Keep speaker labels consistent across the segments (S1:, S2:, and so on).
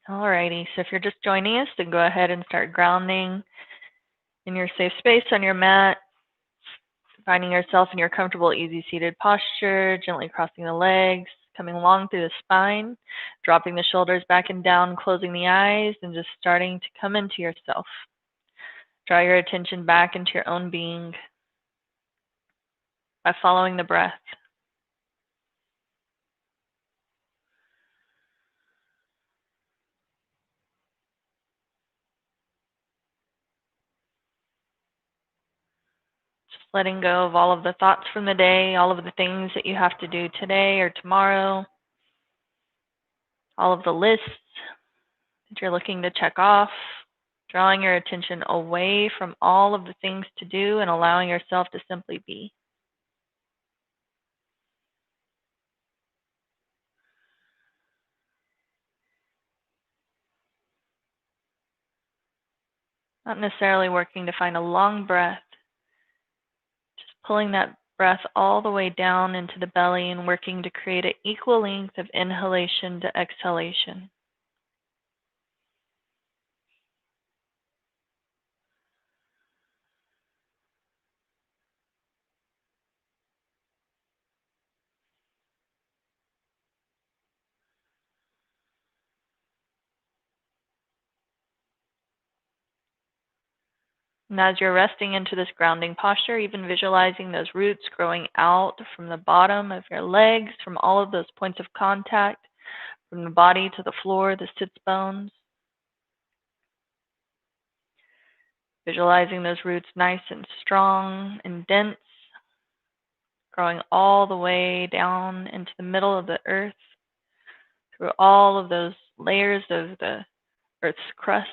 S1: Alrighty, so if you're just joining us, then go ahead and start grounding in your safe space on your mat, finding yourself in your comfortable, easy seated posture, gently crossing the legs, coming long through the spine, dropping the shoulders back and down, closing the eyes, and just starting to come into yourself. Draw your attention back into your own being by following the breath. Just letting go of all of the thoughts from the day, all of the things that you have to do today or tomorrow, all of the lists that you're looking to check off, drawing your attention away from all of the things to do and allowing yourself to simply be. Not necessarily working to find a long breath, just pulling that breath all the way down into the belly and working to create an equal length of inhalation to exhalation. And as you're resting into this grounding posture, even visualizing those roots growing out from the bottom of your legs, from all of those points of contact, from the body to the floor, the sits bones. Visualizing those roots nice and strong and dense, growing all the way down into the middle of the earth, through all of those layers of the earth's crust,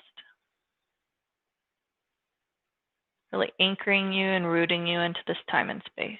S1: really anchoring you and rooting you into this time and space.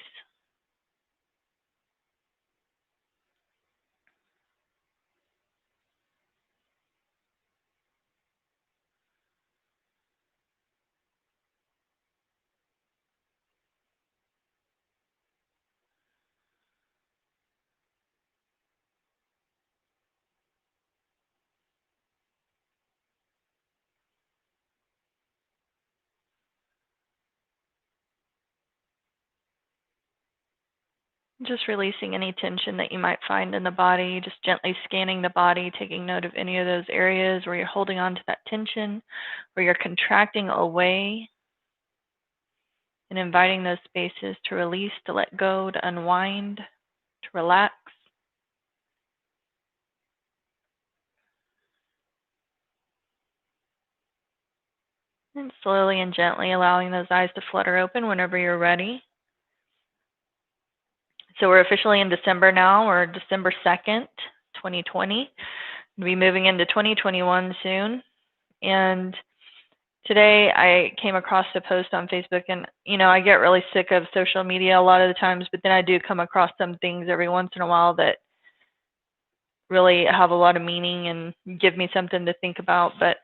S1: Just releasing any tension that you might find in the body, just gently scanning the body, taking note of any of those areas where you're holding on to that tension, where you're contracting away, and inviting those spaces to release, to let go, to unwind, to relax. And slowly and gently allowing those eyes to flutter open whenever you're ready. So we're officially in December now. We're December 2nd, 2020. We'll be moving into 2021 soon. And today I came across a post on Facebook, and I get really sick of social media a lot of the times, but then I do come across some things every once in a while that really have a lot of meaning and give me something to think about. But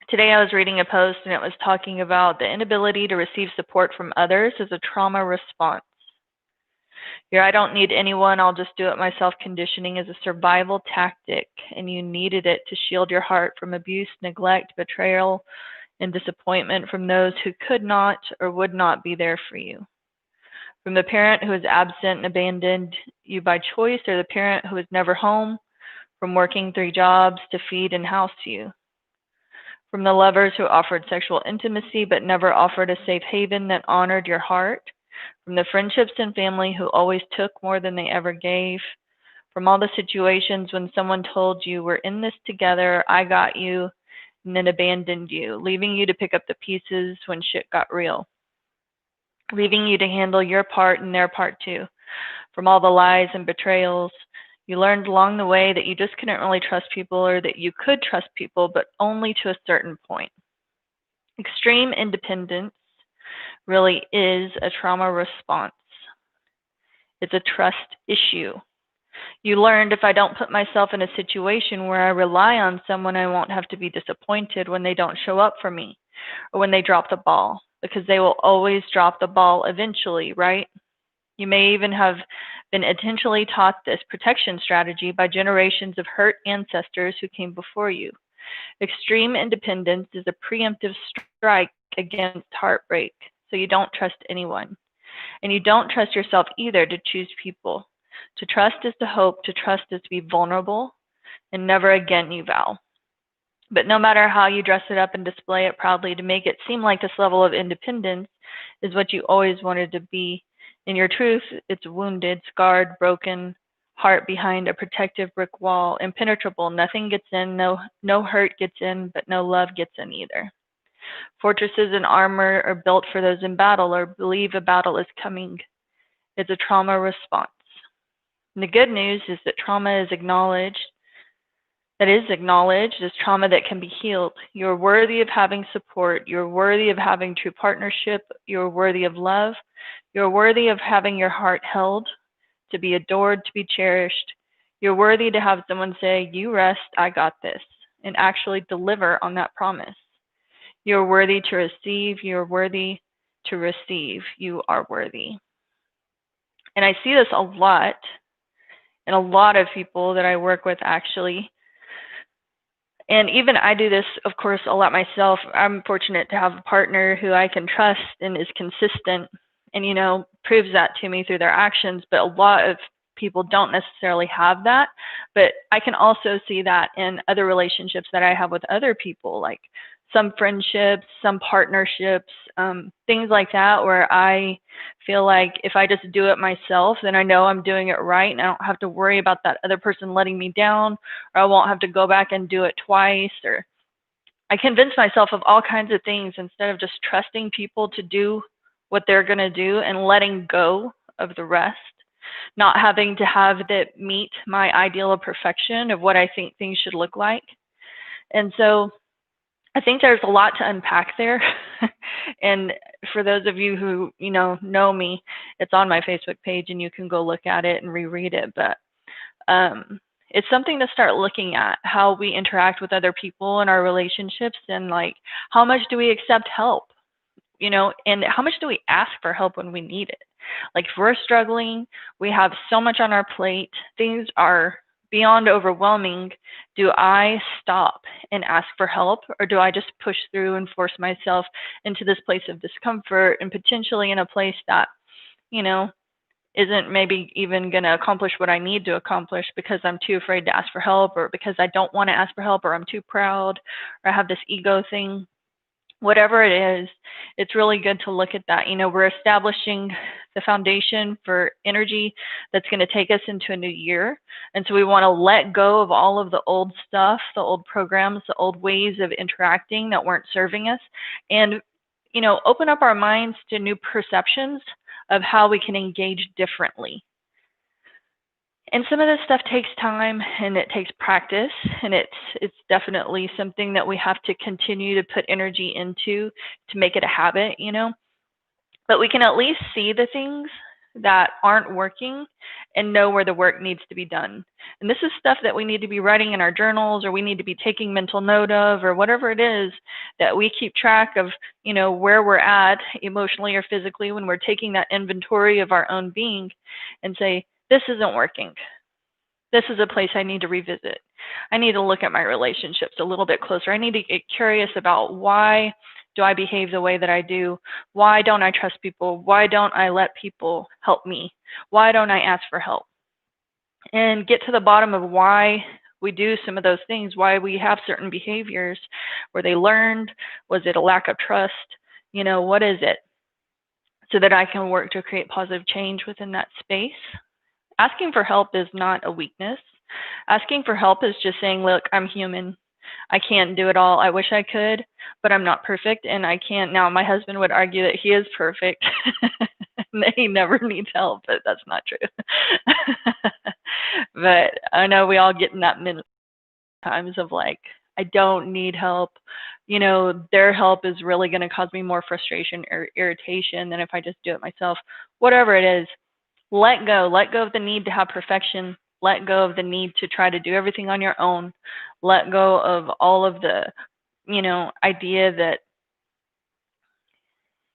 S1: today I was reading a post, and it was talking about the inability to receive support from others as a trauma response. Your I don't need anyone, I'll just do it myself conditioning is a survival tactic, and you needed it to shield your heart from abuse, neglect, betrayal, and disappointment from those who could not or would not be there for you. From the parent who is absent and abandoned you by choice, or the parent who is never home, from working 3 jobs to feed and house you. From the lovers who offered sexual intimacy but never offered a safe haven that honored your heart. From the friendships and family who always took more than they ever gave. From all the situations when someone told you, we're in this together, I got you, and then abandoned you, leaving you to pick up the pieces when shit got real. Leaving you to handle your part and their part too. From all the lies and betrayals, you learned along the way that you just couldn't really trust people, or that you could trust people, but only to a certain point. Extreme independence really is a trauma response. It's a trust issue. You learned if I don't put myself in a situation where I rely on someone, I won't have to be disappointed when they don't show up for me or when they drop the ball, because they will always drop the ball eventually, right? You may even have been intentionally taught this protection strategy by generations of hurt ancestors who came before you. Extreme independence is a preemptive strike against heartbreak, so you don't trust anyone. And you don't trust yourself either to choose people. To trust is to hope, to trust is to be vulnerable, and never again you vow. But no matter how you dress it up and display it proudly to make it seem like this level of independence is what you always wanted to be, in your truth, it's wounded, scarred, broken heart behind a protective brick wall, impenetrable. Nothing gets in, no hurt gets in, but no love gets in either. Fortresses and armor are built for those in battle or believe a battle is coming. It's a trauma response. And the good news is that trauma is acknowledged as trauma that can be healed. You're worthy of having support. You're worthy of having true partnership. You're worthy of love. You're worthy of having your heart held, to be adored, to be cherished. You're worthy to have someone say, "You rest, I got this," and actually deliver on that promise. You're worthy to receive. You're worthy to receive. You are worthy. And I see this a lot in a lot of people that I work with, actually. And even I do this, of course, a lot myself. I'm fortunate to have a partner who I can trust and is consistent and, proves that to me through their actions. But a lot of people don't necessarily have that. But I can also see that in other relationships that I have with other people, like some friendships, some partnerships, things like that, where I feel like if I just do it myself, then I know I'm doing it right, and I don't have to worry about that other person letting me down, or I won't have to go back and do it twice, or I convince myself of all kinds of things instead of just trusting people to do what they're going to do and letting go of the rest, not having to have that meet my ideal of perfection of what I think things should look like. And so I think there's a lot to unpack there. And for those of you who, know me, it's on my Facebook page and you can go look at it and reread it. But it's something to start looking at, how we interact with other people in our relationships, and like, how much do we accept help? And how much do we ask for help when we need it? Like, if we're struggling, we have so much on our plate, things are beyond overwhelming. Do I stop and ask for help, or do I just push through and force myself into this place of discomfort and potentially in a place that, isn't maybe even going to accomplish what I need to accomplish because I'm too afraid to ask for help, or because I don't want to ask for help, or I'm too proud, or I have this ego thing? Whatever it is, it's really good to look at that. We're establishing the foundation for energy that's going to take us into a new year. And so we want to let go of all of the old stuff, the old programs, the old ways of interacting that weren't serving us, and, open up our minds to new perceptions of how we can engage differently. And some of this stuff takes time and it takes practice, and it's definitely something that we have to continue to put energy into to make it a habit, But we can at least see the things that aren't working and know where the work needs to be done. And this is stuff that we need to be writing in our journals, or we need to be taking mental note of, or whatever it is that we keep track of, where we're at emotionally or physically when we're taking that inventory of our own being and say, this isn't working. This is a place I need to revisit. I need to look at my relationships a little bit closer. I need to get curious about, why do I behave the way that I do? Why don't I trust people? Why don't I let people help me? Why don't I ask for help? And get to the bottom of why we do some of those things, why we have certain behaviors. Were they learned? Was it a lack of trust? What is it? So that I can work to create positive change within that space. Asking for help is not a weakness. Asking for help is just saying, look, I'm human. I can't do it all. I wish I could, but I'm not perfect, and I can't. Now, my husband would argue that he is perfect and that he never needs help, but that's not true. But I know we all get in that minute times of like, I don't need help. Their help is really going to cause me more frustration or irritation than if I just do it myself. Whatever it is, let go of the need to have perfection. Let go of the need to try to do everything on your own. Let go of all of the, idea that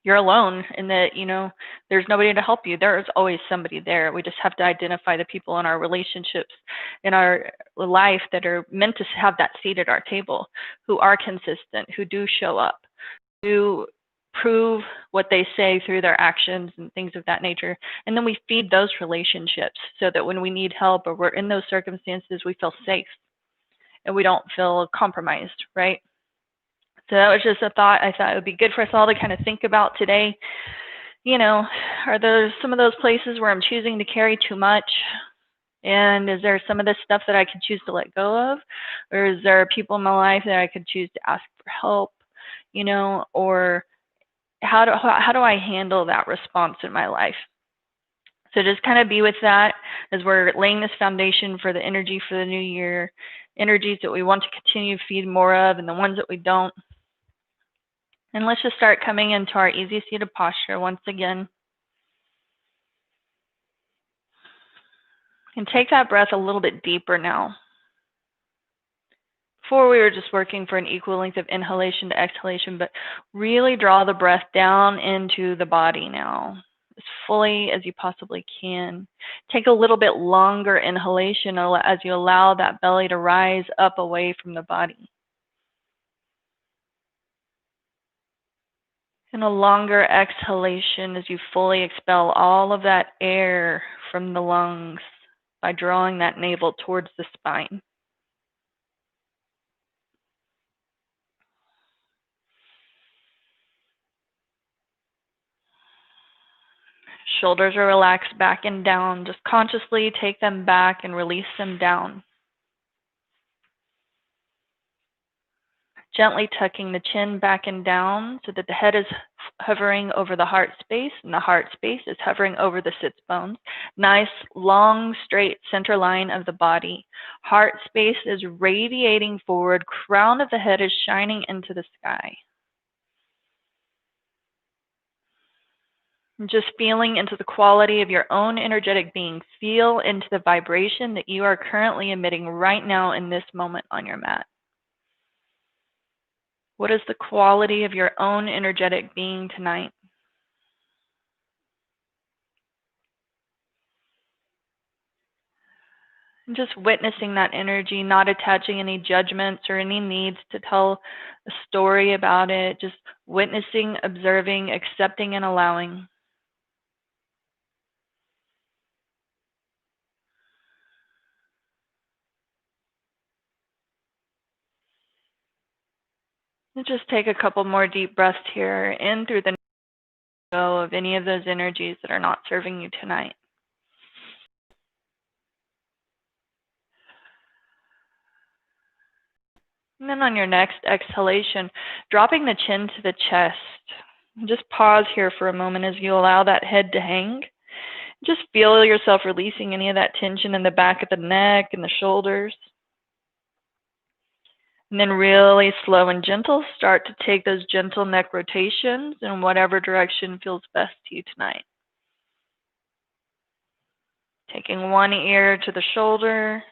S1: you're alone and that, there's nobody to help you. There's always somebody there. We just have to identify the people in our relationships, in our life that are meant to have that seat at our table, who are consistent, who do show up, who prove what they say through their actions and things of that nature. And then we feed those relationships so that when we need help or we're in those circumstances, we feel safe and we don't feel compromised, right? So that was just a thought I thought it would be good for us all to kind of think about today. Are there some of those places where I'm choosing to carry too much? And is there some of this stuff that I could choose to let go of? Or is there people in my life that I could choose to ask for help? Or how do I handle that response in my life? So just kind of be with that as we're laying this foundation for the energy for the new year, energies that we want to continue to feed more of and the ones that we don't. And let's just start coming into our easy seated posture once again. And take that breath a little bit deeper now. Before we were just working for an equal length of inhalation to exhalation, but really draw the breath down into the body now, as fully as you possibly can. Take a little bit longer inhalation as you allow that belly to rise up away from the body. And a longer exhalation as you fully expel all of that air from the lungs by drawing that navel towards the spine. Shoulders are relaxed back and down. Just consciously take them back and release them down. Gently tucking the chin back and down so that the head is hovering over the heart space and the heart space is hovering over the sits bones. Nice, long, straight center line of the body. Heart space is radiating forward. Crown of the head is shining into the sky. Just feeling into the quality of your own energetic being. Feel into the vibration that you are currently emitting right now in this moment on your mat. What is the quality of your own energetic being tonight? And just witnessing that energy, not attaching any judgments or any needs to tell a story about it. Just witnessing, observing, accepting, and allowing. And just take a couple more deep breaths here, in through the go of any of those energies that are not serving you tonight. And then on your next exhalation, dropping the chin to the chest. Just pause here for a moment as you allow that head to hang. Just feel yourself releasing any of that tension in the back of the neck and the shoulders. And then really slow and gentle, start to take those gentle neck rotations in whatever direction feels best to you tonight. Taking one ear to the shoulder.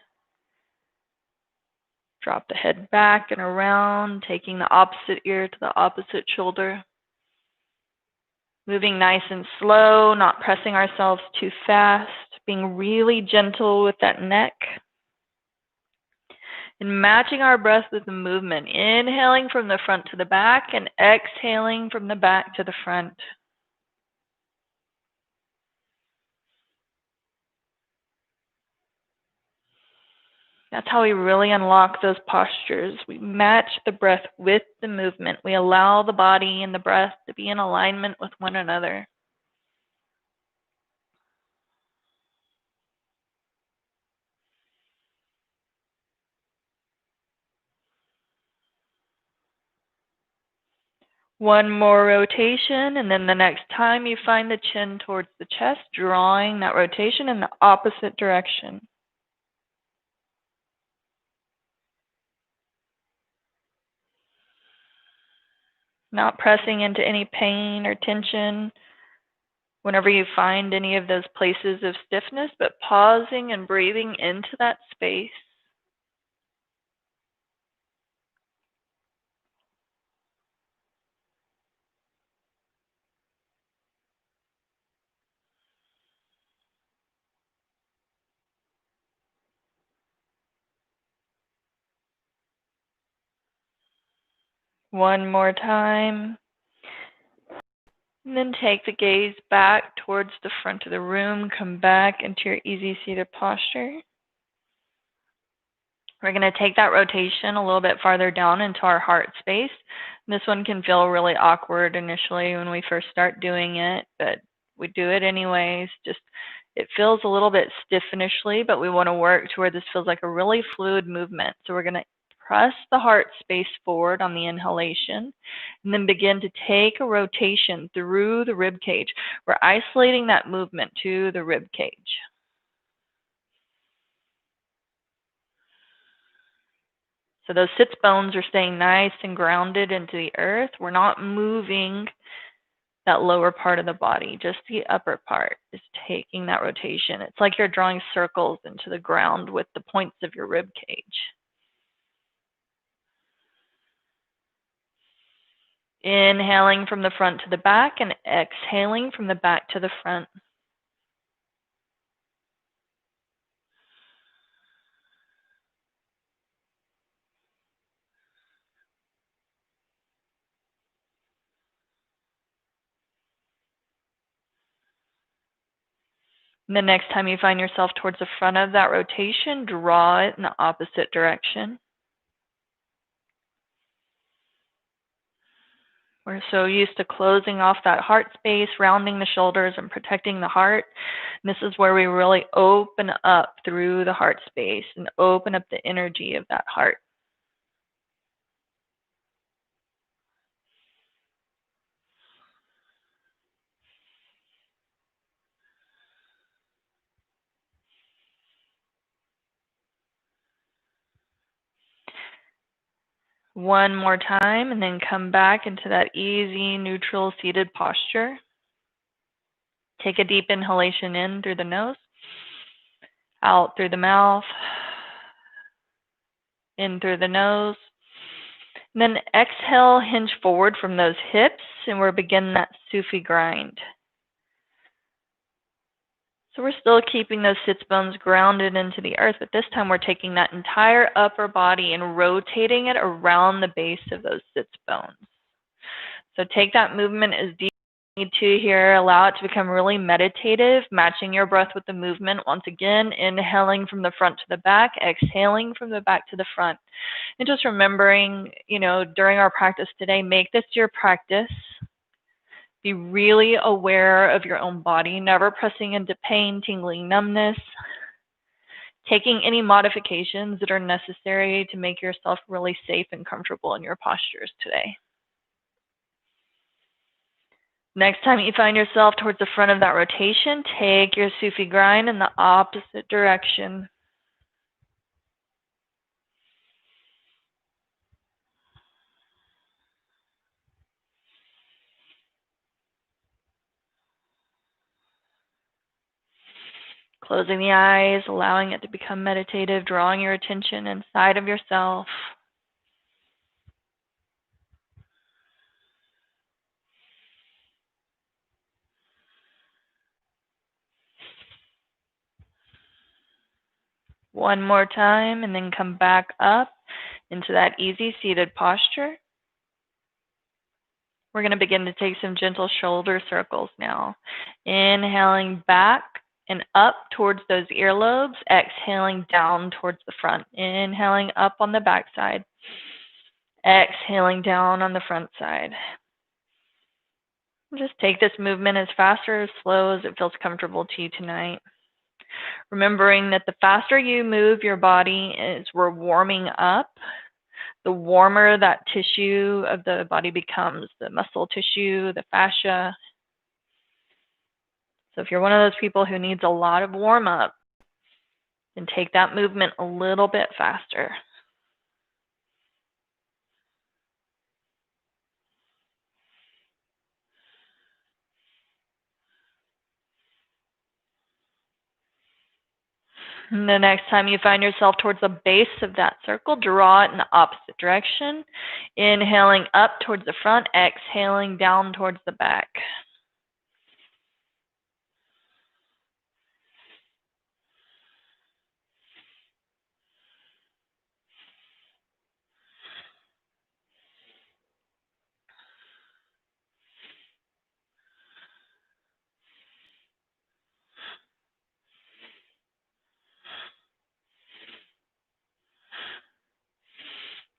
S1: Drop the head back and around, taking the opposite ear to the opposite shoulder. Moving nice and slow, not pressing ourselves too fast, being really gentle with that neck. And matching our breath with the movement, inhaling from the front to the back and exhaling from the back to the front. That's how we really unlock those postures. We match the breath with the movement. We allow the body and the breath to be in alignment with one another. One more rotation, and then the next time you find the chin towards the chest, drawing that rotation in the opposite direction. Not pressing into any pain or tension whenever you find any of those places of stiffness, but pausing and breathing into that space. One more time. And then take the gaze back towards the front of the room. Come back into your easy seated posture. We're going to take that rotation a little bit farther down into our heart space. This one can feel really awkward initially when we first start doing it, but we do it anyways. Just it feels a little bit stiff initially, but we want to work to where this feels like a really fluid movement. So we're going to press the heart space forward on the inhalation and then begin to take a rotation through the rib cage. We're isolating that movement to the rib cage. So those sits bones are staying nice and grounded into the earth. We're not moving that lower part of the body, just the upper part is taking that rotation. It's like you're drawing circles into the ground with the points of your rib cage. Inhaling from the front to the back and exhaling from the back to the front. And the next time you find yourself towards the front of that rotation, draw it in the opposite direction. We're so used to closing off that heart space, rounding the shoulders and protecting the heart. And this is where we really open up through the heart space and open up the energy of that heart. One more time, and then come back into that easy, neutral, seated posture. Take a deep inhalation in through the nose, out through the mouth, in through the nose. And then exhale, hinge forward from those hips, and we're beginning that Sufi grind. So we're still keeping those sits bones grounded into the earth, but this time we're taking that entire upper body and rotating it around the base of those sits bones. So take that movement as deep as you need to here. Allow it to become really meditative, matching your breath with the movement. Once again, inhaling from the front to the back, exhaling from the back to the front. And just remembering, during our practice today, make this your practice. Be really aware of your own body, never pressing into pain, tingling, numbness. Taking any modifications that are necessary to make yourself really safe and comfortable in your postures today. Next time you find yourself towards the front of that rotation, take your Sufi grind in the opposite direction. Closing the eyes, allowing it to become meditative, drawing your attention inside of yourself. One more time, and then come back up into that easy seated posture. We're going to begin to take some gentle shoulder circles now. Inhaling back and up towards those earlobes, exhaling down towards the front. Inhaling up on the back side, exhaling down on the front side. Just take this movement as fast or as slow as it feels comfortable to you tonight. Remembering that the faster you move your body as we're warming up, the warmer that tissue of the body becomes, the muscle tissue, the fascia. So if you're one of those people who needs a lot of warm up, then take that movement a little bit faster. And the next time you find yourself towards the base of that circle, draw it in the opposite direction. Inhaling up towards the front, exhaling down towards the back.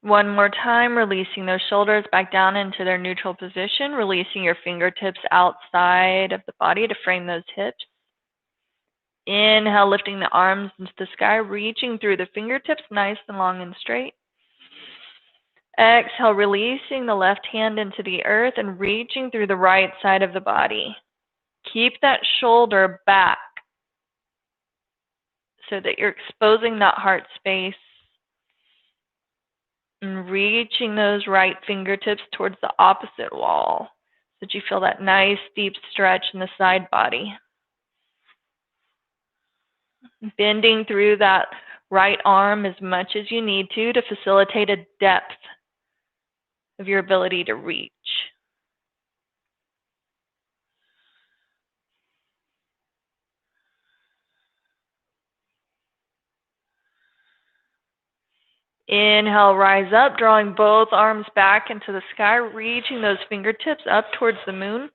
S1: One more time, releasing those shoulders back down into their neutral position, releasing your fingertips outside of the body to frame those hips. Inhale, lifting the arms into the sky, reaching through the fingertips, nice and long and straight. Exhale, releasing the left hand into the earth and reaching through the right side of the body. Keep that shoulder back so that you're exposing that heart space and reaching those right fingertips towards the opposite wall so that you feel that nice deep stretch in the side body. Bending through that right arm as much as you need to facilitate a depth of your ability to reach. Inhale, rise up, drawing both arms back into the sky, reaching those fingertips up towards the moon.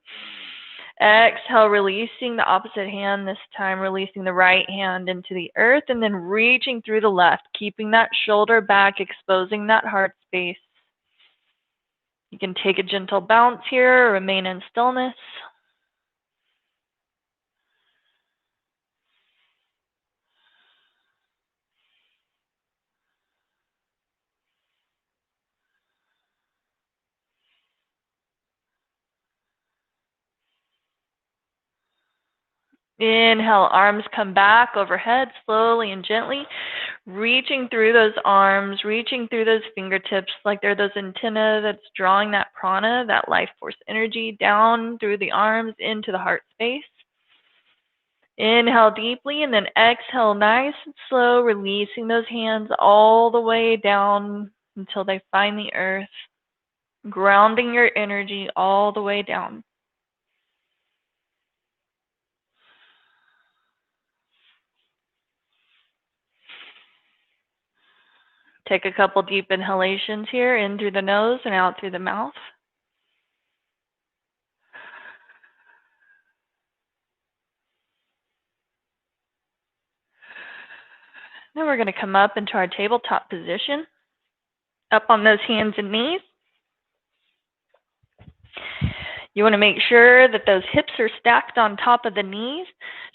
S1: Exhale, releasing the opposite hand, this time releasing the right hand into the earth, and then reaching through the left, keeping that shoulder back, exposing that heart space. You can take a gentle bounce here, remain in stillness. Inhale, arms come back overhead slowly and gently, reaching through those arms, reaching through those fingertips like they're those antennae that's drawing that prana, that life force energy down through the arms into the heart space. Inhale deeply and then exhale nice and slow, releasing those hands all the way down until they find the earth, grounding your energy all the way down. Take a couple deep inhalations here, in through the nose and out through the mouth. Then we're going to come up into our tabletop position, up on those hands and knees. You want to make sure that those hips are stacked on top of the knees,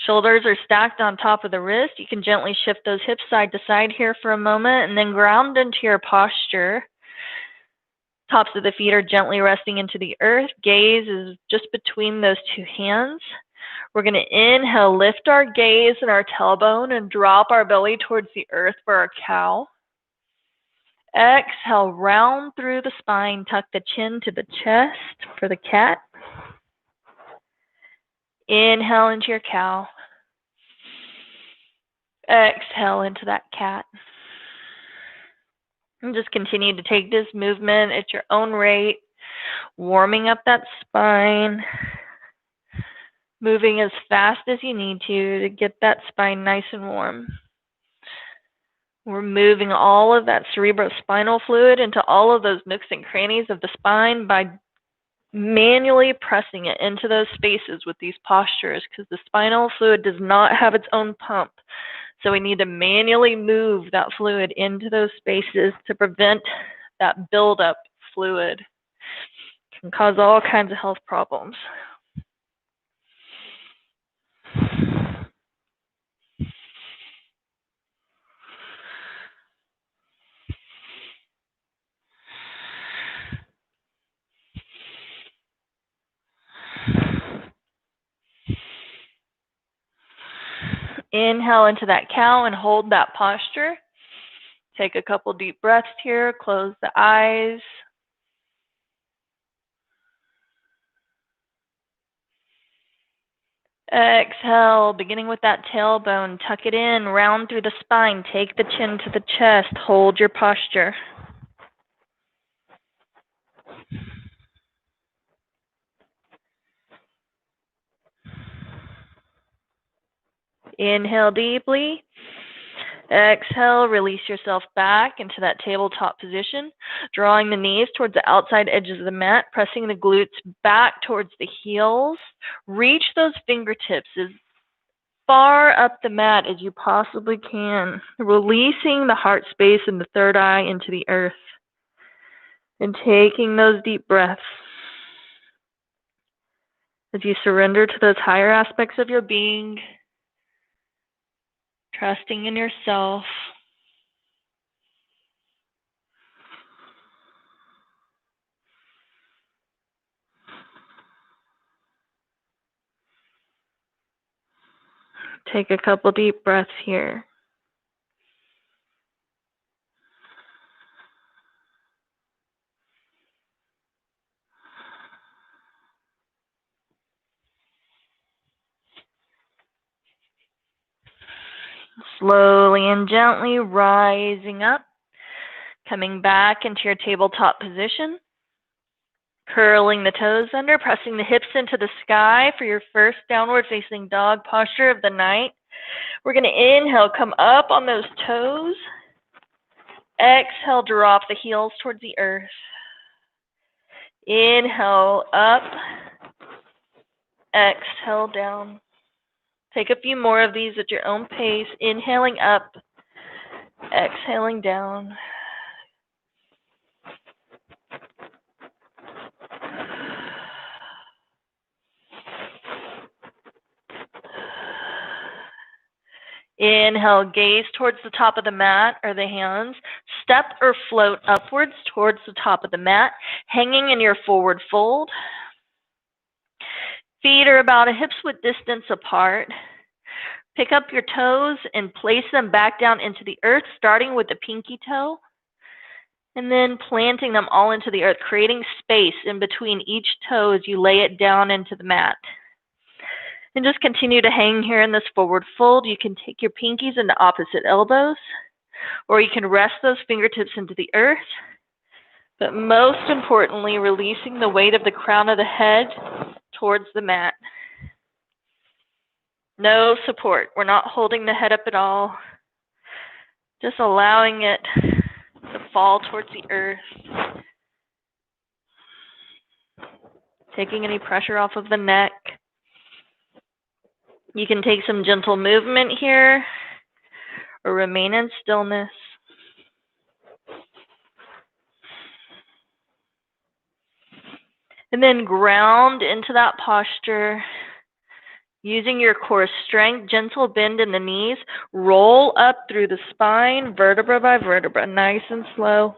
S1: shoulders are stacked on top of the wrist. You can gently shift those hips side to side here for a moment and then ground into your posture. Tops of the feet are gently resting into the earth. Gaze is just between those two hands. We're going to inhale, lift our gaze and our tailbone and drop our belly towards the earth for our cow. Exhale, round through the spine, tuck the chin to the chest for the cat. Inhale into your cow. Exhale into that cat. And just continue to take this movement at your own rate, warming up that spine, moving as fast as you need to get that spine nice and warm. We're moving all of that cerebrospinal fluid into all of those nooks and crannies of the spine by manually pressing it into those spaces with these postures, because the spinal fluid does not have its own pump. So we need to manually move that fluid into those spaces to prevent that buildup fluid. It can cause all kinds of health problems. Inhale into that cow and hold that posture. Take a couple deep breaths here. Close the eyes. Exhale, beginning with that tailbone. Tuck it in, round through the spine. Take the chin to the chest. Hold your posture. Inhale deeply. Exhale, release yourself back into that tabletop position, drawing the knees towards the outside edges of the mat, pressing the glutes back towards the heels. Reach those fingertips as far up the mat as you possibly can, releasing the heart space and the third eye into the earth. And taking those deep breaths as you surrender to those higher aspects of your being, trusting in yourself. Take a couple deep breaths here. Slowly and gently rising up, coming back into your tabletop position, curling the toes under, pressing the hips into the sky for your first downward facing dog posture of the night. We're going to inhale, come up on those toes. Exhale, drop the heels towards the earth. Inhale, up. Exhale, down. Take a few more of these at your own pace. Inhaling up, exhaling down. Inhale, gaze towards the top of the mat or the hands. Step or float upwards towards the top of the mat, hanging in your forward fold. Feet are about a hip's width distance apart. Pick up your toes and place them back down into the earth, starting with the pinky toe, and then planting them all into the earth, creating space in between each toe as you lay it down into the mat. And just continue to hang here in this forward fold. You can take your pinkies into opposite elbows, or you can rest those fingertips into the earth. But most importantly, releasing the weight of the crown of the head towards the mat. No support. We're not holding the head up at all. Just allowing it to fall towards the earth. Taking any pressure off of the neck. You can take some gentle movement here or remain in stillness. And then ground into that posture. Using your core strength, gentle bend in the knees, roll up through the spine, vertebra by vertebra, nice and slow.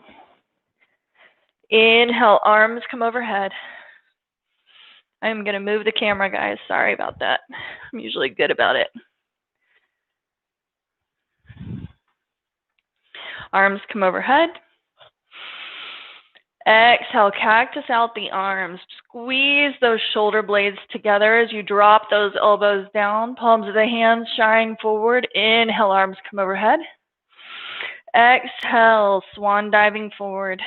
S1: Inhale, arms come overhead. I'm going to move the camera, guys. Sorry about that. I'm usually good about it. Arms come overhead. Exhale, cactus out the arms. Squeeze those shoulder blades together as you drop those elbows down. Palms of the hands shine forward. Inhale, arms come overhead. Exhale, swan diving forward.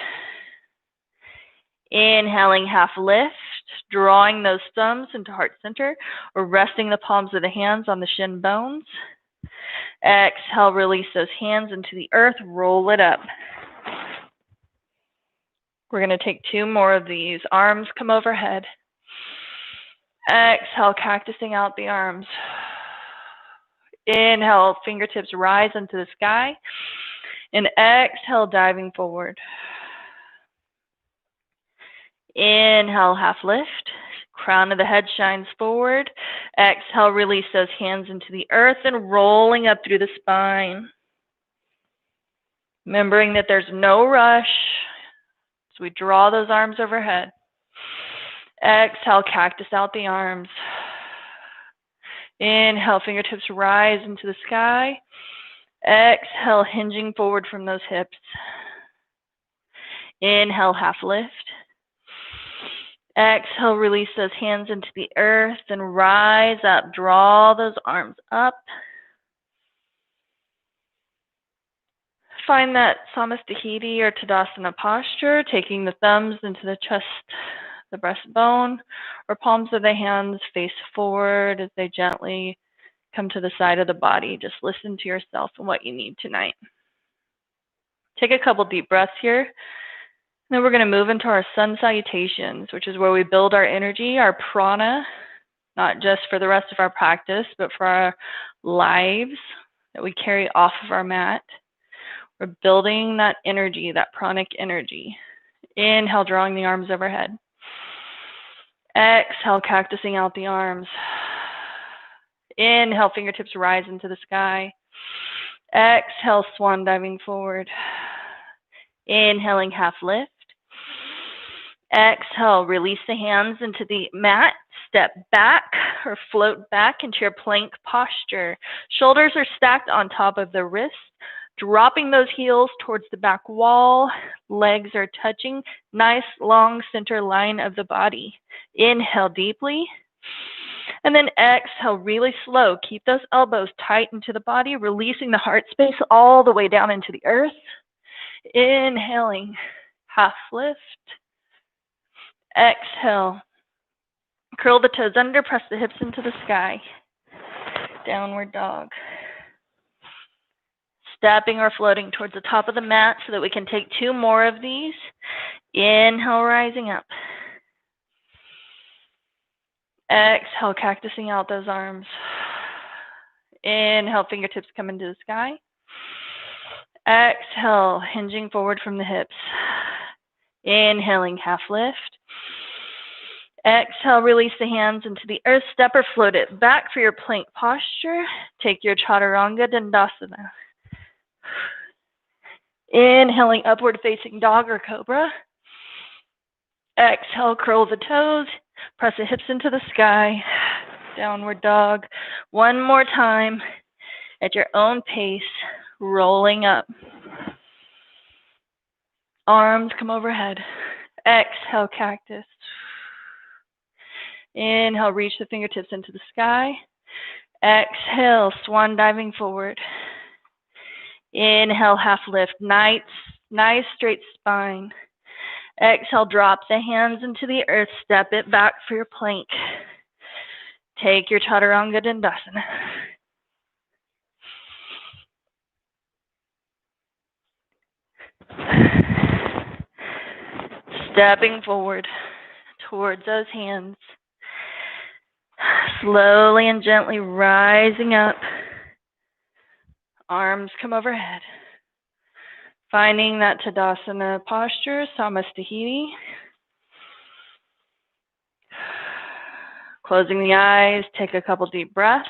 S1: Inhaling, half lift, drawing those thumbs into heart center or resting the palms of the hands on the shin bones. Exhale, release those hands into the earth, roll it up. We're going to take two more of these. Arms come overhead. Exhale, cactusing out the arms. Inhale, fingertips rise into the sky. And exhale, diving forward. Inhale, half lift. Crown of the head shines forward. Exhale, release those hands into the earth and rolling up through the spine. Remembering that there's no rush. So we draw those arms overhead. Exhale, cactus out the arms. Inhale, fingertips rise into the sky. Exhale, hinging forward from those hips. Inhale, half lift. Exhale, release those hands into the earth and rise up. Draw those arms up. Find that Samastahiti or Tadasana posture, taking the thumbs into the chest, the breastbone, or palms of the hands face forward as they gently come to the side of the body. Just listen to yourself and what you need tonight. Take a couple deep breaths here. And then we're going to move into our sun salutations, which is where we build our energy, our prana, not just for the rest of our practice, but for our lives that we carry off of our mat. We're building that energy, that pranic energy. Inhale, drawing the arms overhead. Exhale, cactusing out the arms. Inhale, fingertips rise into the sky. Exhale, swan diving forward. Inhaling, half lift. Exhale, release the hands into the mat. Step back or float back into your plank posture. Shoulders are stacked on top of the wrists, dropping those heels towards the back wall. Legs are touching. Nice long center line of the body. Inhale deeply. And then exhale really slow. Keep those elbows tight into the body, releasing the heart space all the way down into the earth. Inhaling, half lift. Exhale. Curl the toes under, press the hips into the sky. Downward dog. Stepping or floating towards the top of the mat so that we can take 2 more of these. Inhale, rising up. Exhale, cactusing out those arms. Inhale, fingertips come into the sky. Exhale, hinging forward from the hips. Inhaling, half lift. Exhale, release the hands into the earth. Step or float it back for your plank posture. Take your Chaturanga Dandasana. Inhaling, upward facing dog or cobra. Exhale, curl the toes. Press the hips into the sky. Downward dog. One more time at your own pace, rolling up. Arms come overhead. Exhale, cactus. Inhale, reach the fingertips into the sky. Exhale, swan diving forward. Inhale, half lift. Nice straight spine. Exhale, drop the hands into the earth. Step it back for your plank. Take your Chaturanga Dandasana. Stepping forward towards those hands. Slowly and gently rising up. Arms come overhead. Finding that Tadasana posture, Samastahiti. Closing the eyes, take a couple deep breaths.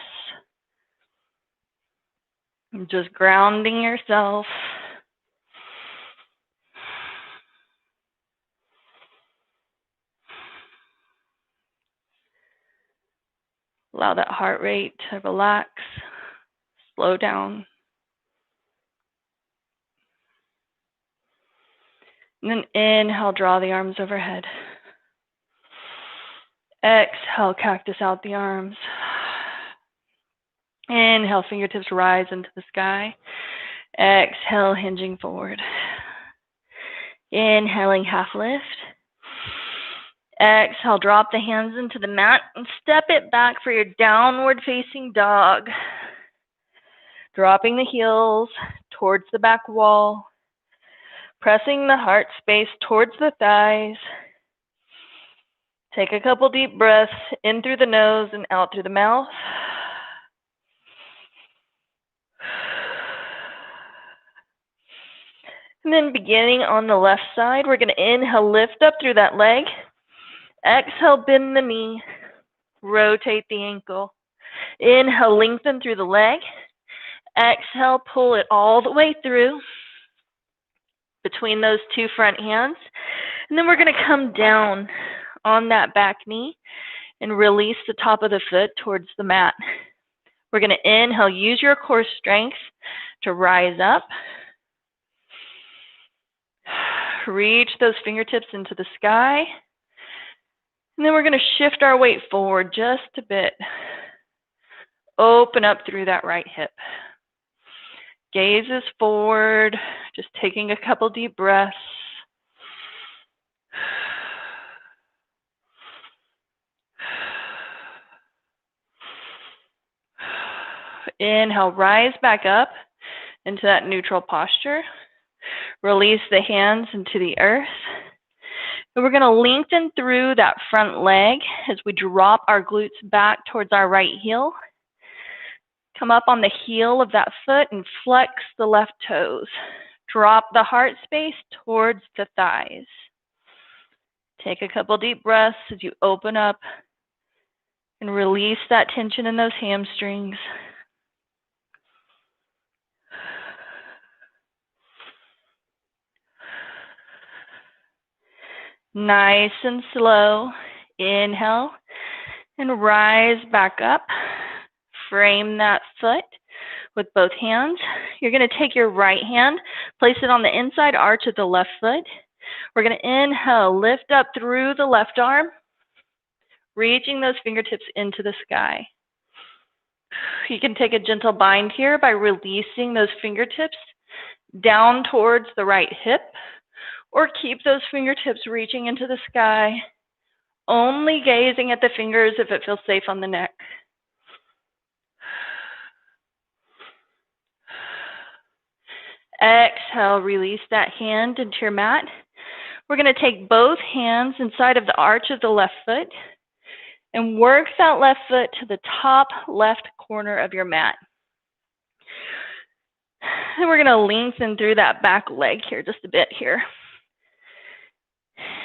S1: Just grounding yourself. Allow that heart rate to relax, slow down. And then inhale, draw the arms overhead. Exhale, cactus out the arms. Inhale, fingertips rise into the sky. Exhale, hinging forward. Inhaling, half lift. Exhale, drop the hands into the mat and step it back for your downward facing dog. Dropping the heels towards the back wall. Pressing the heart space towards the thighs. Take a couple deep breaths in through the nose and out through the mouth. And then beginning on the left side, we're going to inhale, lift up through that leg. Exhale, bend the knee. Rotate the ankle. Inhale, lengthen through the leg. Exhale, pull it all the way through between those 2 front hands. And then we're going to come down on that back knee and release the top of the foot towards the mat. We're going to inhale, use your core strength to rise up. Reach those fingertips into the sky. And then we're going to shift our weight forward just a bit. Open up through that right hip. Gaze is forward, just taking a couple deep breaths. Inhale, rise back up into that neutral posture. Release the hands into the earth. And we're going to lengthen through that front leg as we drop our glutes back towards our right heel. Come up on the heel of that foot and flex the left toes. Drop the heart space towards the thighs. Take a couple deep breaths as you open up and release that tension in those hamstrings. Nice and slow. Inhale and rise back up. Frame that foot with both hands. You're going to take your right hand, place it on the inside arch of the left foot. We're going to inhale, lift up through the left arm, reaching those fingertips into the sky. You can take a gentle bind here by releasing those fingertips down towards the right hip, or keep those fingertips reaching into the sky, only gazing at the fingers if it feels safe on the neck. Exhale, release that hand into your mat. We're going to take both hands inside of the arch of the left foot and work that left foot to the top left corner of your mat. And we're going to lengthen through that back leg here just a bit here.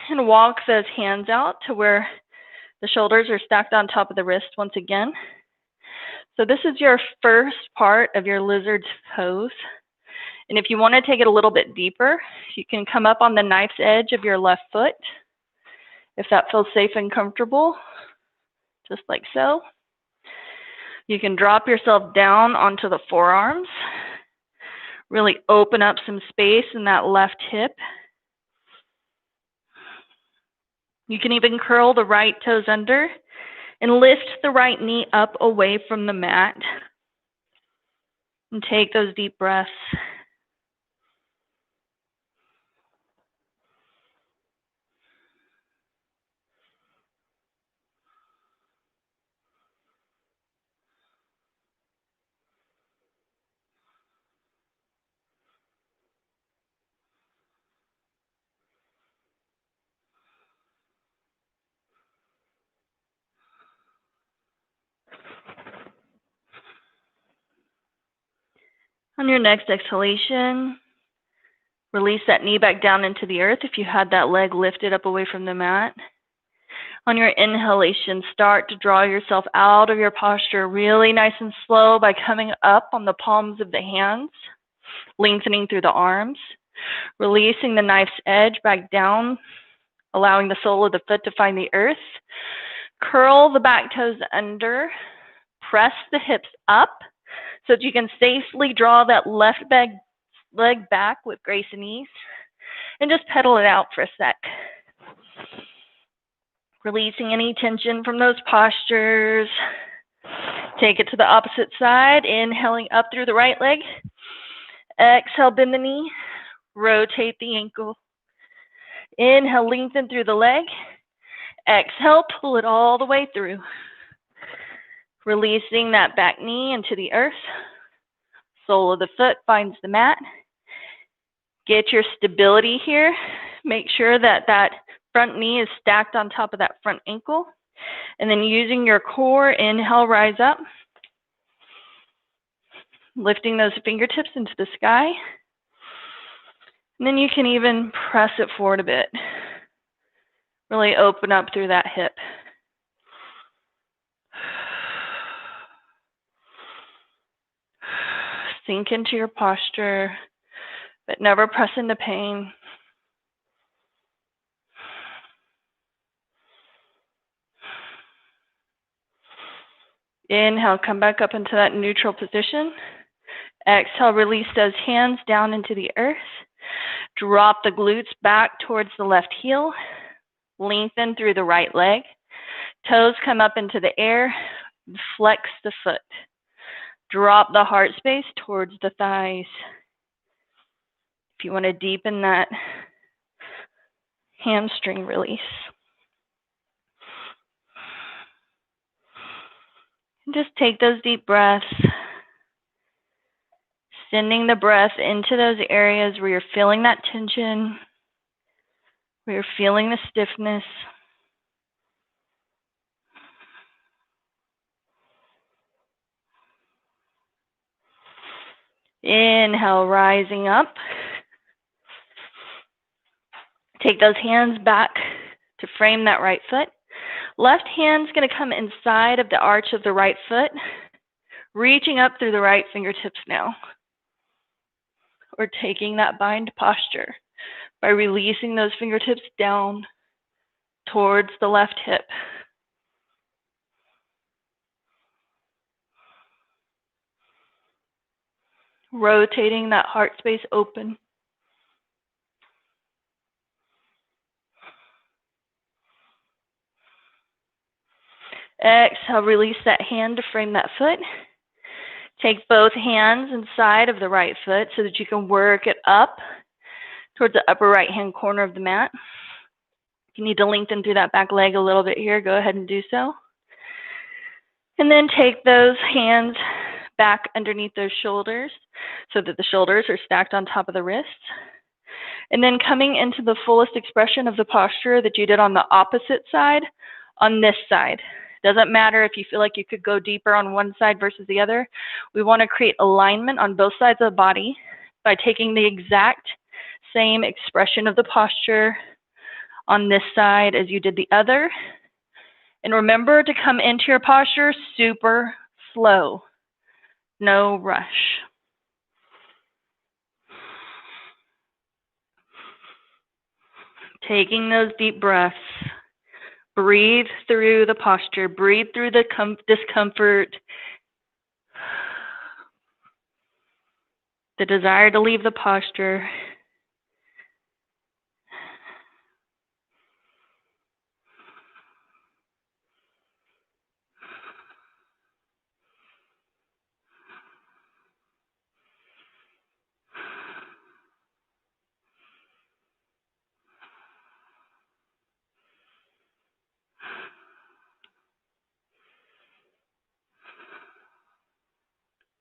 S1: And walk those hands out to where the shoulders are stacked on top of the wrist once again. So this is your first part of your lizard's pose. And if you want to take it a little bit deeper, you can come up on the knife's edge of your left foot, if that feels safe and comfortable, just like so. You can drop yourself down onto the forearms, really open up some space in that left hip. You can even curl the right toes under and lift the right knee up away from the mat. And take those deep breaths. On your next exhalation, release that knee back down into the earth if you had that leg lifted up away from the mat. On your inhalation, start to draw yourself out of your posture really nice and slow by coming up on the palms of the hands, lengthening through the arms, releasing the knife's edge back down, allowing the sole of the foot to find the earth. Curl the back toes under, press the hips up so that you can safely draw that left leg back with grace and ease, and just pedal it out for a sec. Releasing any tension from those postures. Take it to the opposite side, inhaling up through the right leg. Exhale, bend the knee, rotate the ankle. Inhale, lengthen through the leg. Exhale, pull it all the way through. Releasing that back knee into the earth. Sole of the foot finds the mat. Get your stability here. Make sure that that front knee is stacked on top of that front ankle. And then using your core, inhale, rise up. Lifting those fingertips into the sky. And then you can even press it forward a bit. Really open up through that hip. Sink into your posture, but never press into pain. Inhale, come back up into that neutral position. Exhale, release those hands down into the earth. Drop the glutes back towards the left heel. Lengthen through the right leg. Toes come up into the air. Flex the foot. Drop the heart space towards the thighs. If you want to deepen that hamstring release. And just take those deep breaths. Sending the breath into those areas where you're feeling that tension, where you're feeling the stiffness. Inhale, rising up. Take those hands back to frame that right foot. Left hand's going to come inside of the arch of the right foot, reaching up through the right fingertips now. We're taking that bind posture by releasing those fingertips down towards the left hip. Rotating that heart space open. Exhale, release that hand to frame that foot. Take both hands inside of the right foot so that you can work it up towards the upper right-hand corner of the mat. If you need to lengthen through that back leg a little bit here, go ahead and do so. And then take those hands back underneath those shoulders so that the shoulders are stacked on top of the wrists. And then coming into the fullest expression of the posture that you did on the opposite side, on this side. Doesn't matter if you feel like you could go deeper on one side versus the other. We want to create alignment on both sides of the body by taking the exact same expression of the posture on this side as you did the other. And remember to come into your posture super slow, no rush. Taking those deep breaths. Breathe through the posture. Breathe through the discomfort. The desire to leave the posture.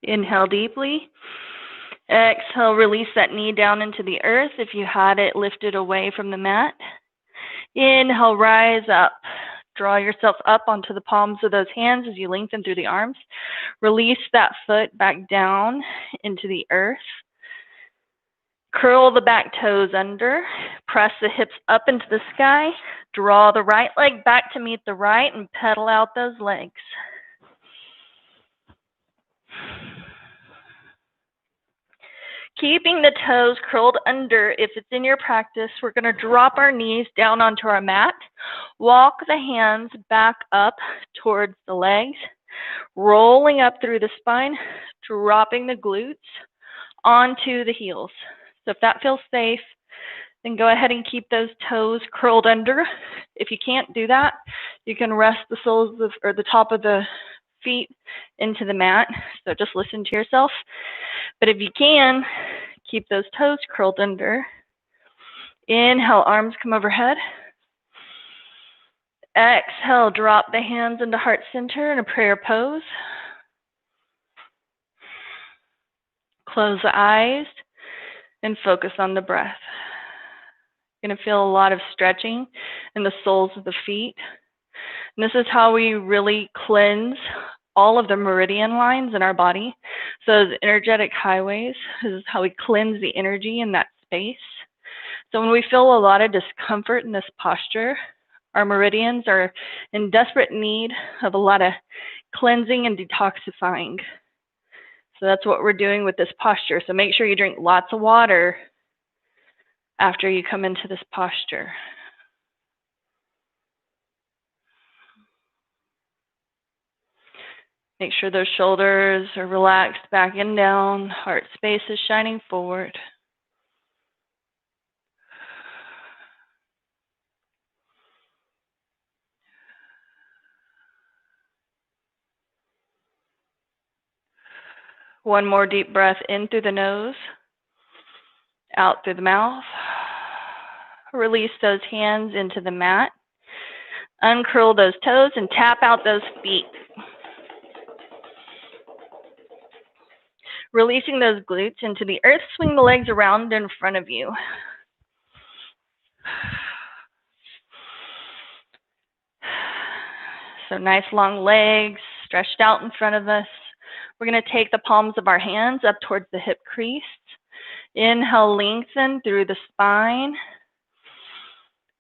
S1: Inhale deeply. Exhale, release that knee down into the earth if you had it lifted away from the mat. Inhale, rise up. Draw yourself up onto the palms of those hands as you lengthen through the arms. Release that foot back down into the earth. Curl the back toes under. Press the hips up into the sky. Draw the right leg back to meet the right and pedal out those legs. Keeping the toes curled under, if it's in your practice, we're going to drop our knees down onto our mat. Walk the hands back up towards the legs, rolling up through the spine, dropping the glutes onto the heels. So if that feels safe, then go ahead and keep those toes curled under. If you can't do that, you can rest the soles of, or the top of the feet into the mat. So just listen to yourself. But if you can, keep those toes curled under. Inhale, arms come overhead. Exhale, drop the hands into heart center in a prayer pose. Close the eyes and focus on the breath. You're going to feel a lot of stretching in the soles of the feet. And this is how we really cleanse all of the meridian lines in our body. So the energetic highways, this is how we cleanse the energy in that space. So when we feel a lot of discomfort in this posture, our meridians are in desperate need of a lot of cleansing and detoxifying. So that's what we're doing with this posture. So make sure you drink lots of water after you come into this posture. Make sure those shoulders are relaxed back and down. Heart space is shining forward. One more deep breath in through the nose, out through the mouth. Release those hands into the mat. Uncurl those toes and tap out those feet. Releasing those glutes into the earth, swing the legs around in front of you. So nice long legs stretched out in front of us. We're going to take the palms of our hands up towards the hip crease. Inhale, lengthen through the spine.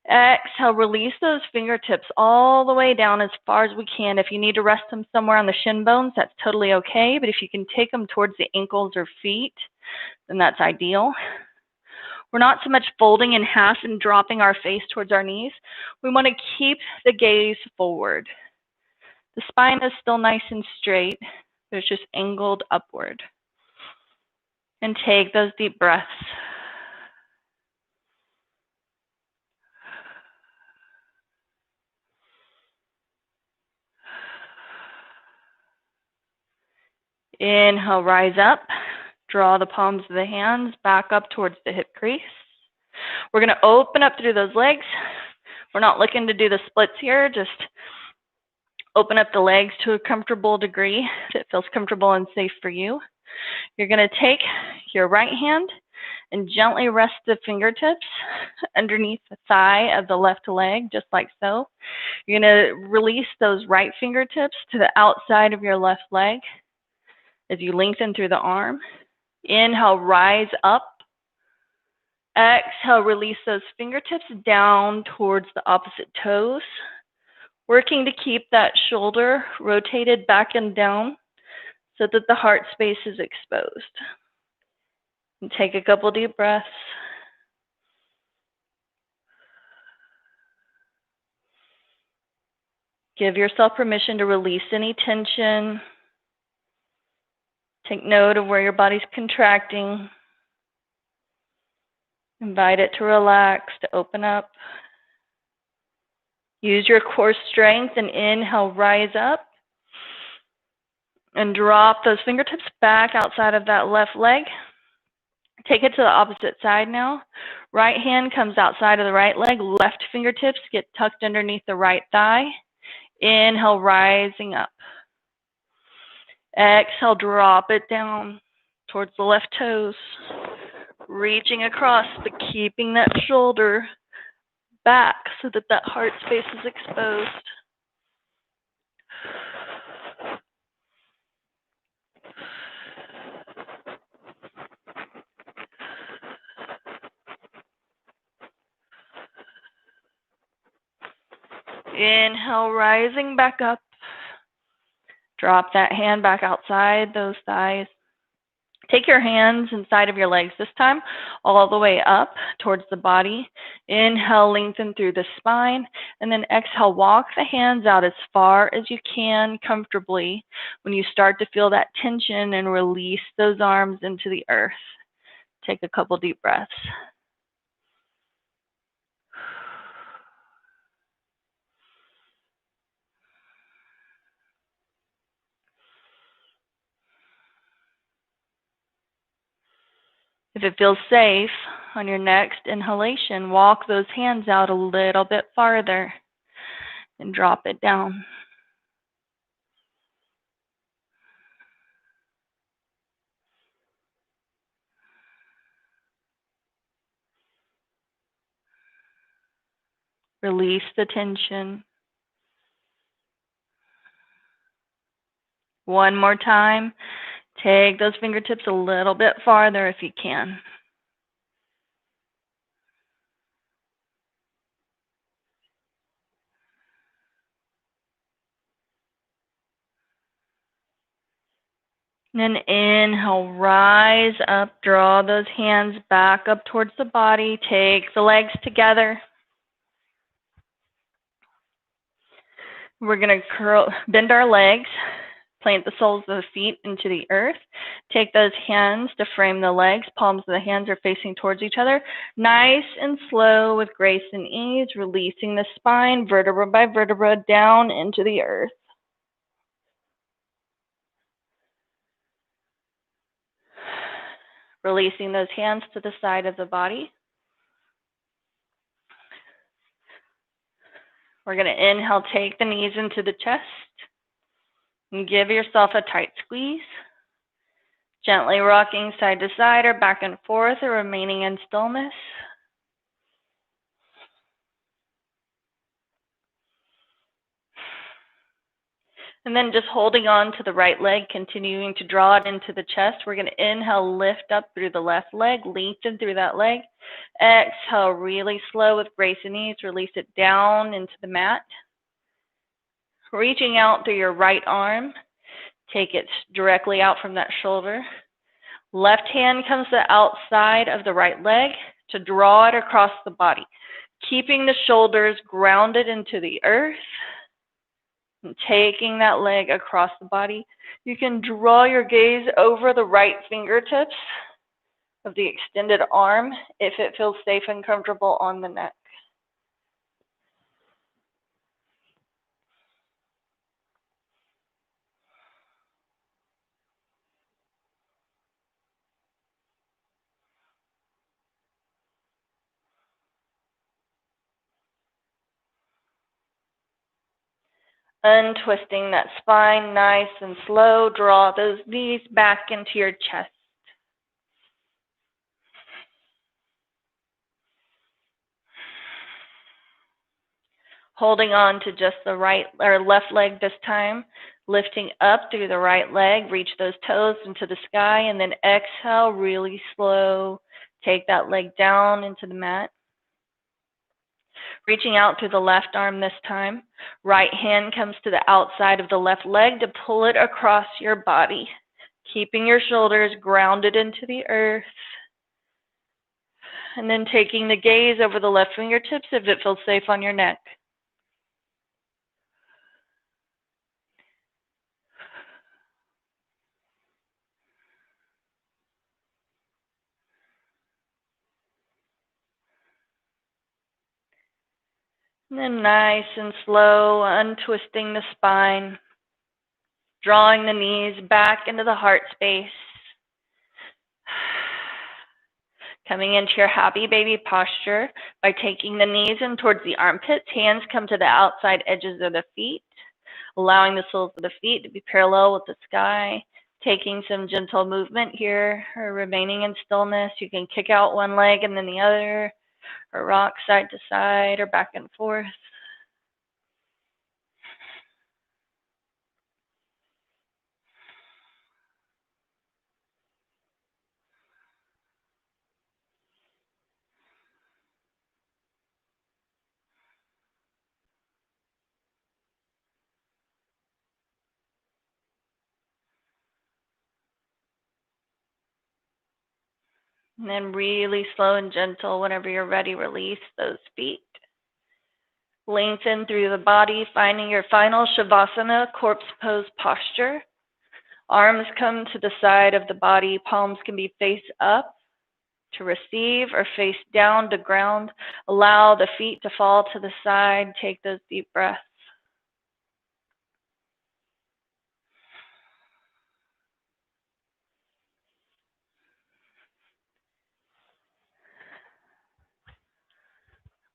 S1: Exhale, release those fingertips all the way down as far as we can. If you need to rest them somewhere on the shin bones, that's totally okay. But if you can take them towards the ankles or feet, then that's ideal. We're not so much folding in half and dropping our face towards our knees. We want to keep the gaze forward. The spine is still nice and straight, but it's just angled upward. And take those deep breaths. Inhale, rise up. Draw the palms of the hands back up towards the hip crease. We're going to open up through those legs. We're not looking to do the splits here. Just open up the legs to a comfortable degree if it feels comfortable and safe for you. You're going to take your right hand and gently rest the fingertips underneath the thigh of the left leg, just like so. You're going to release those right fingertips to the outside of your left leg as you lengthen through the arm. Inhale, rise up. Exhale, release those fingertips down towards the opposite toes, working to keep that shoulder rotated back and down so that the heart space is exposed. And take a couple deep breaths. Give yourself permission to release any tension. Take note of where your body's contracting. Invite it to relax, to open up. Use your core strength and inhale, rise up. And drop those fingertips back outside of that left leg. Take it to the opposite side now. Right hand comes outside of the right leg. Left fingertips get tucked underneath the right thigh. Inhale, rising up. Exhale, drop it down towards the left toes. Reaching across, but keeping that shoulder back so that that heart space is exposed. Inhale, rising back up. Drop that hand back outside those thighs. Take your hands inside of your legs this time, all the way up towards the body. Inhale, lengthen through the spine, and then exhale, walk the hands out as far as you can comfortably. When you start to feel that tension, and release those arms into the earth. Take a couple deep breaths. If it feels safe, on your next inhalation, walk those hands out a little bit farther and drop it down. Release the tension. One more time. Take those fingertips a little bit farther if you can. And then inhale, rise up, draw those hands back up towards the body. Take the legs together. We're going to bend our legs, plant the soles of the feet into the earth. Take those hands to frame the legs. Palms of the hands are facing towards each other. Nice and slow with grace and ease, releasing the spine vertebra by vertebra down into the earth. Releasing those hands to the side of the body. We're going to inhale, take the knees into the chest, and give yourself a tight squeeze. Gently rocking side to side or back and forth, or remaining in stillness. And then just holding on to the right leg, continuing to draw it into the chest. We're going to inhale, lift up through the left leg, lengthen through that leg. Exhale, really slow with grace and ease, release it down into the mat. Reaching out through your right arm, take it directly out from that shoulder. Left hand comes to the outside of the right leg to draw it across the body, keeping the shoulders grounded into the earth. And taking that leg across the body, you can draw your gaze over the right fingertips of the extended arm if it feels safe and comfortable on the neck. Untwisting that spine nice and slow. Draw those knees back into your chest. Holding on to just the right or left leg this time. Lifting up through the right leg. Reach those toes into the sky and then exhale really slow. Take that leg down into the mat. Reaching out through the left arm this time. Right hand comes to the outside of the left leg to pull it across your body, keeping your shoulders grounded into the earth. And then taking the gaze over the left fingertips if it feels safe on your neck. And then nice and slow, untwisting the spine, drawing the knees back into the heart space. Coming into your happy baby posture by taking the knees in towards the armpits. Hands come to the outside edges of the feet, allowing the soles of the feet to be parallel with the sky. Taking some gentle movement here, or remaining in stillness. You can kick out one leg and then the other, or rock side to side, or back and forth. And then really slow and gentle, whenever you're ready, release those feet. Lengthen through the body, finding your final Shavasana, corpse pose posture. Arms come to the side of the body, palms can be face up to receive or face down to ground. Allow the feet to fall to the side. Take those deep breaths.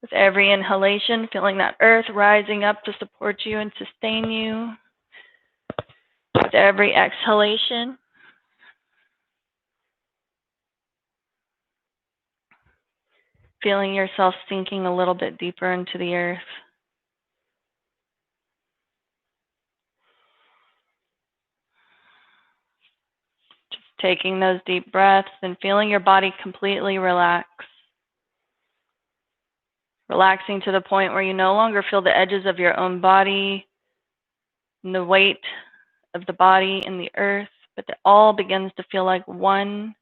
S1: With every inhalation, feeling that earth rising up to support you and sustain you. With every exhalation, feeling yourself sinking a little bit deeper into the earth. Just taking those deep breaths and feeling your body completely relax. Relaxing to the point where you no longer feel the edges of your own body and the weight of the body in the earth, but it all begins to feel like one.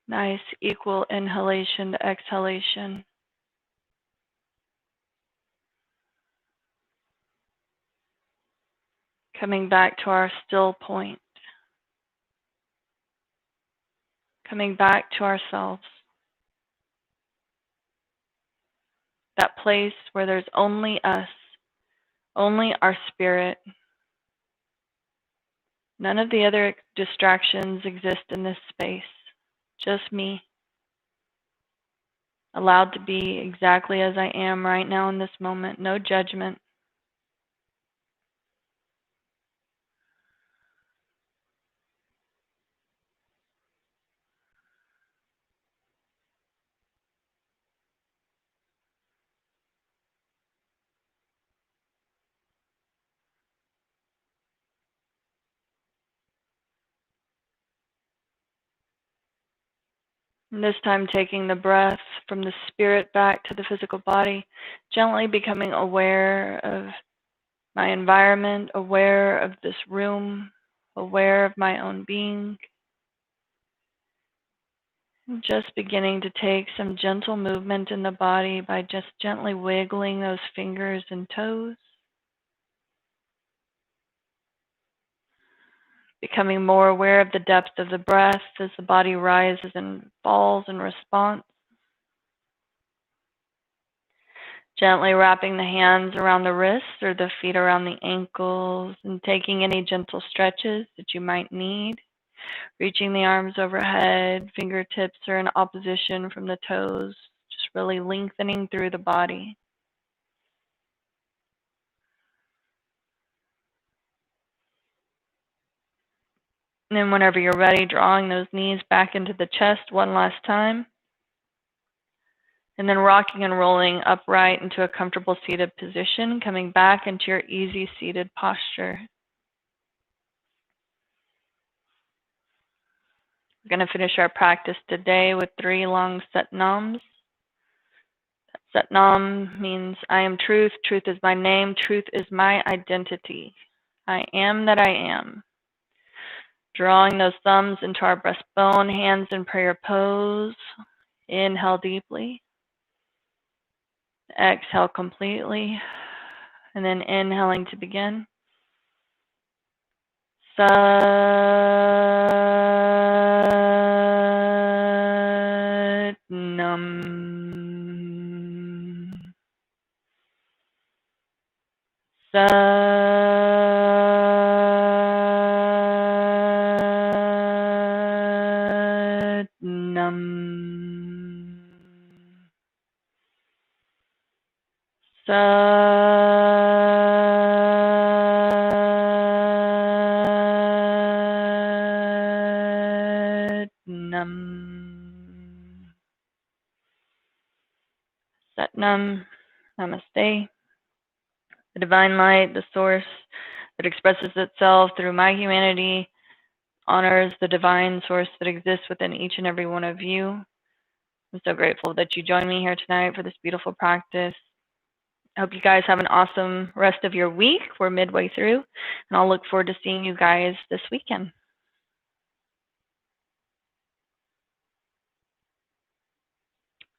S1: Nice equal inhalation to exhalation. Coming back to our still point. Coming back to ourselves. That place where there's only us, only our spirit. None of the other distractions exist in this space. Just me. Allowed to be exactly as I am right now in this moment. No judgment. And this time taking the breath from the spirit back to the physical body, gently becoming aware of my environment, aware of this room, aware of my own being. And just beginning to take some gentle movement in the body by just gently wiggling those fingers and toes. Becoming more aware of the depth of the breath as the body rises and falls in response. Gently wrapping the hands around the wrists or the feet around the ankles and taking any gentle stretches that you might need. Reaching the arms overhead, fingertips are in opposition from the toes, just really lengthening through the body. And then whenever you're ready, drawing those knees back into the chest one last time. And then rocking and rolling upright into a comfortable seated position, coming back into your easy seated posture. We're going to finish our practice today with 3 long Sat Nams. Sat Nam means I am truth, truth is my name, truth is my identity. I am that I am. Drawing those thumbs into our breastbone, hands in prayer pose. Inhale deeply. Exhale completely. And then inhaling to begin. Sat Nam. Sat Nam. Sat Nam. Sat Nam. Namaste. The divine light, the source that expresses itself through my humanity, honors the divine source that exists within each and every one of you. I'm so grateful that you joined me here tonight for this beautiful practice. I hope you guys have an awesome rest of your week. We're midway through, and I'll look forward to seeing you guys this weekend.